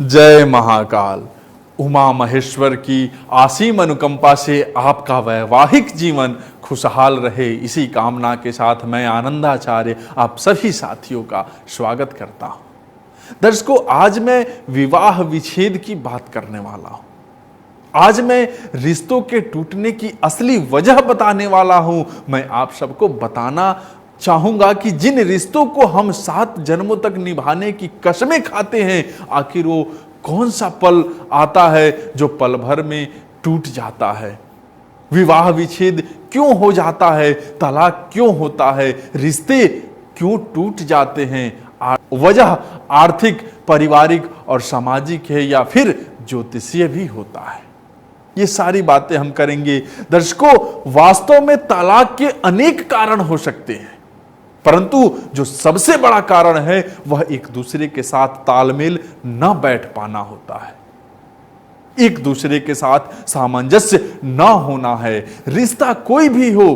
जय महाकाल। उमा महेश्वर की असीम अनुकंपा से आपका वैवाहिक जीवन खुशहाल रहे, इसी कामना के साथ मैं आनंदाचार्य आप सभी साथियों का स्वागत करता हूं। दर्शकों, आज मैं विवाह विच्छेद की बात करने वाला हूं। आज मैं रिश्तों के टूटने की असली वजह बताने वाला हूं। मैं आप सबको बताना चाहूंगा कि जिन रिश्तों को हम 7 जन्मों तक निभाने की कसमें खाते हैं, आखिर वो कौन सा पल आता है जो पल भर में टूट जाता है। विवाह विच्छेद क्यों हो जाता है, तलाक क्यों होता है, रिश्ते क्यों टूट जाते हैं। वजह आर्थिक, पारिवारिक और सामाजिक है या फिर ज्योतिषीय भी होता है। ये सारी बातें हम करेंगे। दर्शकों, वास्तव में तलाक के अनेक कारण हो सकते हैं, परंतु जो सबसे बड़ा कारण है वह एक दूसरे के साथ तालमेल न बैठ पाना होता है, एक दूसरे के साथ सामंजस्य न होना है। रिश्ता कोई भी हो,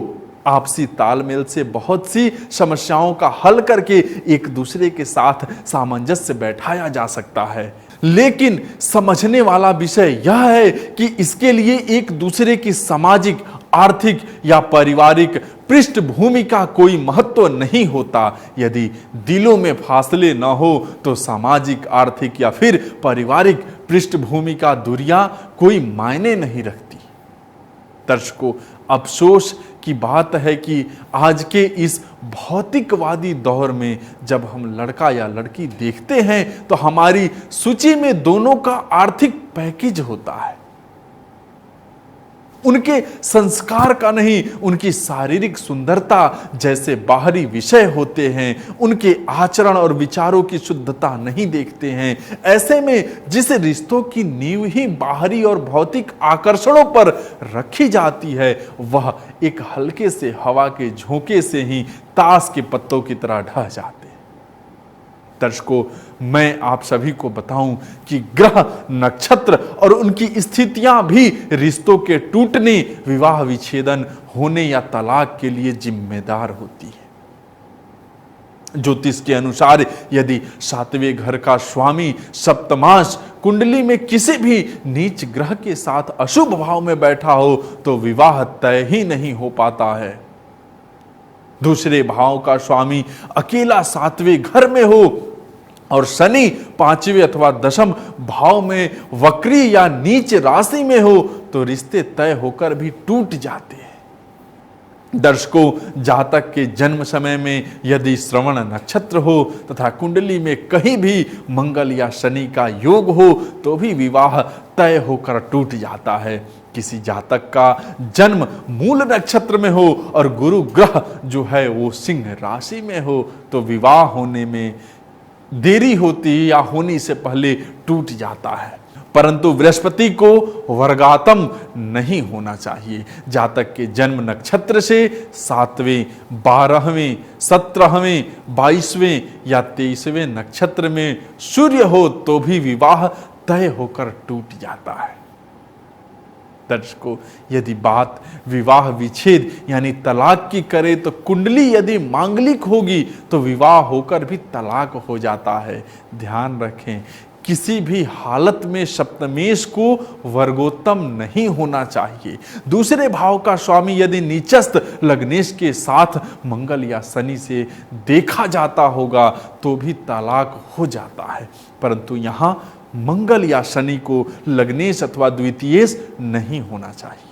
आपसी तालमेल से बहुत सी समस्याओं का हल करके एक दूसरे के साथ सामंजस्य बैठाया जा सकता है। लेकिन समझने वाला विषय यह है कि इसके लिए एक दूसरे की सामाजिक, आर्थिक या पारिवारिक पृष्ठभूमि का कोई महत्व नहीं होता। यदि दिलों में फासले न हो तो सामाजिक, आर्थिक या फिर पारिवारिक पृष्ठभूमि का दूरियां कोई मायने नहीं रखती। दर्शकों, अफसोस की बात है कि आज के इस भौतिकवादी दौर में जब हम लड़का या लड़की देखते हैं तो हमारी सूची में दोनों का आर्थिक पैकेज होता है। उनके संस्कार का नहीं, उनकी शारीरिक सुंदरता जैसे बाहरी विषय होते हैं, उनके आचरण और विचारों की शुद्धता नहीं देखते हैं। ऐसे में जिस रिश्तों की नींव ही बाहरी और भौतिक आकर्षणों पर रखी जाती है, वह एक हल्के से हवा के झोंके से ही ताश के पत्तों की तरह ढह जाते हैं। दर्शकों, मैं आप सभी को बताऊं कि ग्रह, नक्षत्र और उनकी स्थितियां भी रिश्तों के टूटने, विवाह विच्छेदन होने या तलाक के लिए जिम्मेदार होती है। ज्योतिष के अनुसार यदि 7वें घर का स्वामी सप्तमांश कुंडली में किसी भी नीच ग्रह के साथ अशुभ भाव में बैठा हो तो विवाह तय ही नहीं हो पाता है। दूसरे भाव का स्वामी अकेला 7वें घर में हो और शनि 5वें अथवा 10वें भाव में वक्री या नीच राशि में हो तो रिश्ते तय होकर भी टूट जाते हैं। दर्शकों, जातक के जन्म समय में यदि श्रवण नक्षत्र हो तथा कुंडली में कहीं भी मंगल या शनि का योग हो तो भी विवाह तय होकर टूट जाता है। किसी जातक का जन्म मूल नक्षत्र में हो और गुरु ग्रह जो है वो सिंह राशि में हो तो विवाह होने में देरी होती है या होने से पहले टूट जाता है। परंतु बृहस्पति को वर्गातम नहीं होना चाहिए। जातक के जन्म नक्षत्र से 7वें, 12वें, 17वें, 22वें या 23वें नक्षत्र में सूर्य हो तो भी विवाह तय होकर टूट जाता है। दर्शकों, यदि बात विवाह विच्छेद यानी तलाक की करे तो कुंडली यदि मांगलिक होगी तो विवाह होकर भी तलाक हो जाता है। ध्यान रखें, किसी भी हालत में सप्तमेश को वर्गोत्तम नहीं होना चाहिए। दूसरे भाव का स्वामी यदि नीचस्थ लग्नेश के साथ मंगल या शनि से देखा जाता होगा तो भी तलाक हो जाता है। परंतु यहाँ मंगल या शनि को लग्नेश अथवा द्वितीयेश नहीं होना चाहिए।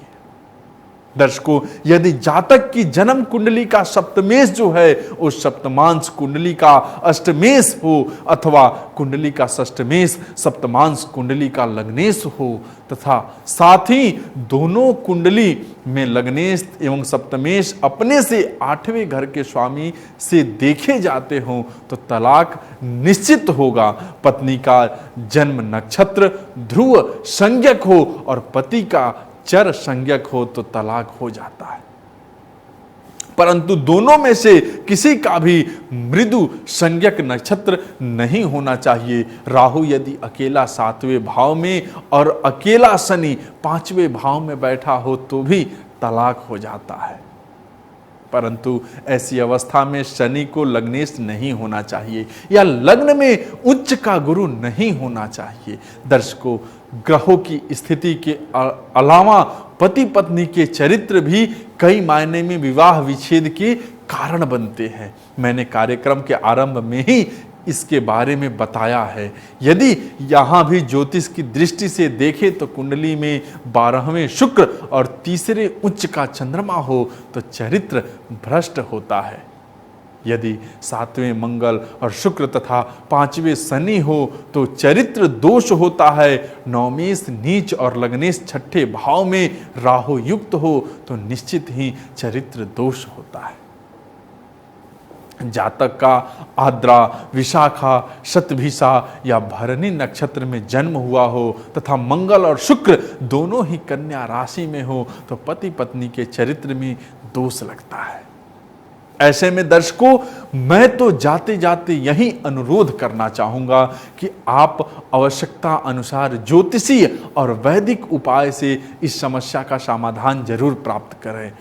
दर्शकों, यदि जातक की जन्म कुंडली का सप्तमेश जो है उस सप्तमांश कुंडली का अष्टमेश हो अथवा कुंडली का षष्ठमेश सप्तमांश कुंडली का लग्नेश हो तथा साथ ही दोनों कुंडली में लग्नेश एवं सप्तमेश अपने से 8वें घर के स्वामी से देखे जाते हों तो तलाक निश्चित होगा। पत्नी का जन्म नक्षत्र ध्रुव संज्ञक हो और पति का चर संज्ञक हो तो तलाक हो जाता है। परंतु दोनों में से किसी का भी मृदु संज्ञक नक्षत्र नहीं होना चाहिए। राहु यदि अकेला 7वें भाव में और अकेला शनि 5वें भाव में बैठा हो तो भी तलाक हो जाता है। परंतु ऐसी अवस्था में शनि को लग्नेश नहीं होना चाहिए या लग्न में उच्च का गुरु नहीं होना चाहिए। दर्शकों, ग्रहों की स्थिति के अलावा पति पत्नी के चरित्र भी कई मायने में विवाह विच्छेद के कारण बनते हैं। मैंने कार्यक्रम के आरंभ में ही इसके बारे में बताया है। यदि यहाँ भी ज्योतिष की दृष्टि से देखें तो कुंडली में 12वें शुक्र और तीसरे उच्च का चंद्रमा हो तो चरित्र भ्रष्ट होता है। यदि 7वें मंगल और शुक्र तथा 5वें शनि हो तो चरित्र दोष होता है। 9वें नीच और लग्नेश 6ठे भाव में राहु युक्त हो तो निश्चित ही चरित्र दोष होता है। जातक का आद्रा, विशाखा, शतभिषा या भरणी नक्षत्र में जन्म हुआ हो तथा मंगल और शुक्र दोनों ही कन्या राशि में हो तो पति पत्नी के चरित्र में दोष लगता है। ऐसे में दर्शकों, मैं तो जाते जाते यही अनुरोध करना चाहूंगा कि आप आवश्यकता अनुसार ज्योतिषीय और वैदिक उपाय से इस समस्या का समाधान जरूर प्राप्त करें।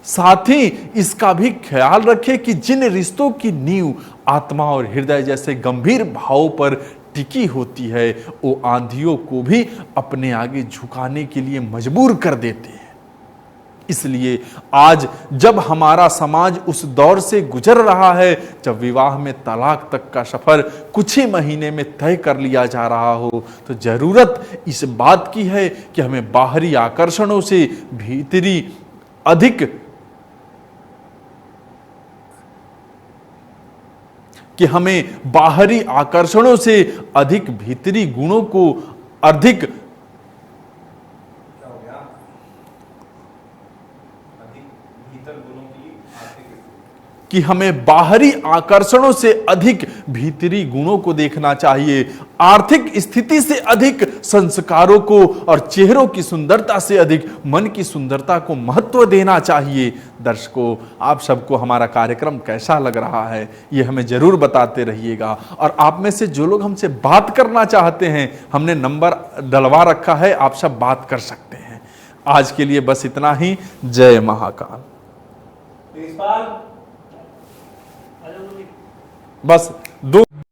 साथ ही इसका भी ख्याल रखें कि जिन रिश्तों की नींव आत्मा और हृदय जैसे गंभीर भावों पर टिकी होती है वो आंधियों को भी अपने आगे झुकाने के लिए मजबूर कर देते हैं। इसलिए आज जब हमारा समाज उस दौर से गुजर रहा है जब विवाह में तलाक तक का सफर कुछ ही महीने में तय कर लिया जा रहा हो तो जरूरत इस बात की है कि हमें बाहरी आकर्षणों से भीतरी अधिक भीतरी गुणों को अधिक कि हमें बाहरी आकर्षणों से अधिक भीतरी गुणों को देखना चाहिए। आर्थिक स्थिति से अधिक संस्कारों को और चेहरों की सुंदरता से अधिक मन की सुंदरता को महत्व देना चाहिए। दर्शकों, आप सबको हमारा कार्यक्रम कैसा लग रहा है ये हमें जरूर बताते रहिएगा। और आप में से जो लोग हमसे बात करना चाहते हैं, हमने नंबर डलवा रखा है, आप सब बात कर सकते हैं। आज के लिए बस इतना ही। जय महाकाल। बस